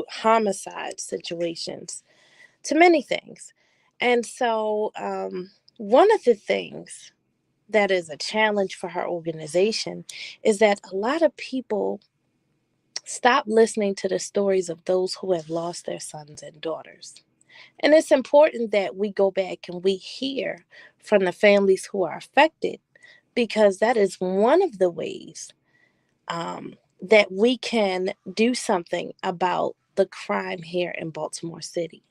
homicide situations, to many things. And so, one of the things that is a challenge for her organization is that a lot of people stop listening to the stories of those who have lost their sons and daughters. And it's important that we go back and we hear from the families who are affected, because that is one of the ways that we can do something about the crime here in Baltimore City.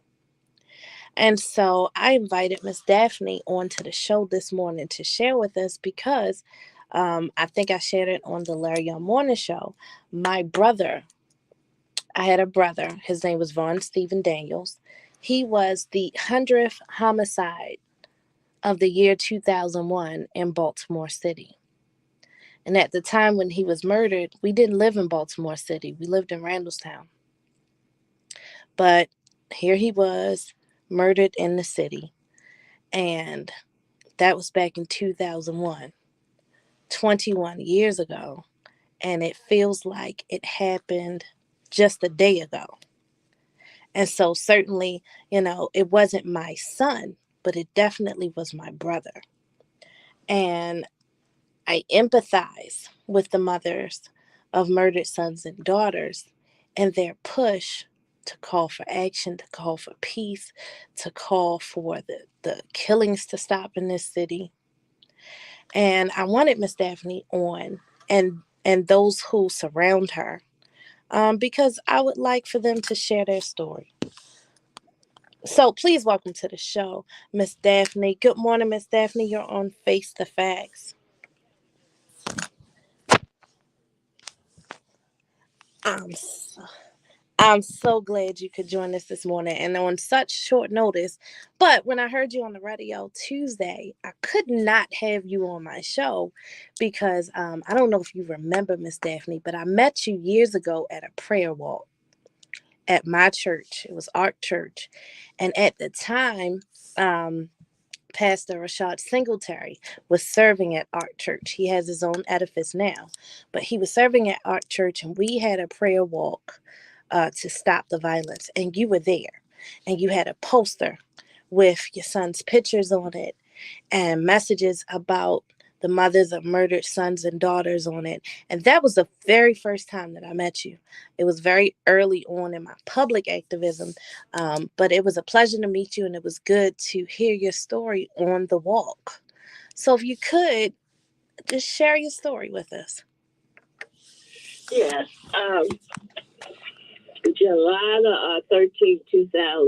And so I invited Miss Daphne onto the show this morning to share with us because I think I shared it on the Larry Young Morning Show. My brother, I had a brother, his name was Vaughn Stephen Daniels. He was the 100th homicide of the year 2001 in Baltimore City. And at the time when he was murdered, we didn't live in Baltimore City. We lived in Randallstown. But here he was, murdered in the city. And that was back in 2001, 21 years ago. And it feels like it happened just a day ago. And so certainly, it wasn't my son, but it definitely was my brother. And I empathize with the mothers of murdered sons and daughters and their push to call for action, to call for peace, to call for the killings to stop in this city. And I wanted Miss Daphne on and those who surround her, because I would like for them to share their story. So please welcome to the show, Miss Daphne. Good morning, Miss Daphne. You're on Face the Facts. I'm I'm so glad you could join us this morning and on such short notice. But when I heard you on the radio Tuesday, I could not have you on my show because I don't know if you remember, Miss Daphne, but I met you years ago at a prayer walk at my church. It was Ark Church. And at the time, Pastor Rashad Singletary was serving at Ark Church. He has his own edifice now, but he was serving at Ark Church, and we had a prayer walk to stop the violence. And you were there, and you had a poster with your son's pictures on it and messages about the mothers of murdered sons and daughters on it. And that was the very first time that I met you. It was very early on in my public activism, but it was a pleasure to meet you, and it was good to hear your story on the walk. So if you could, just share your story with us. Yes. July 13th, 2000.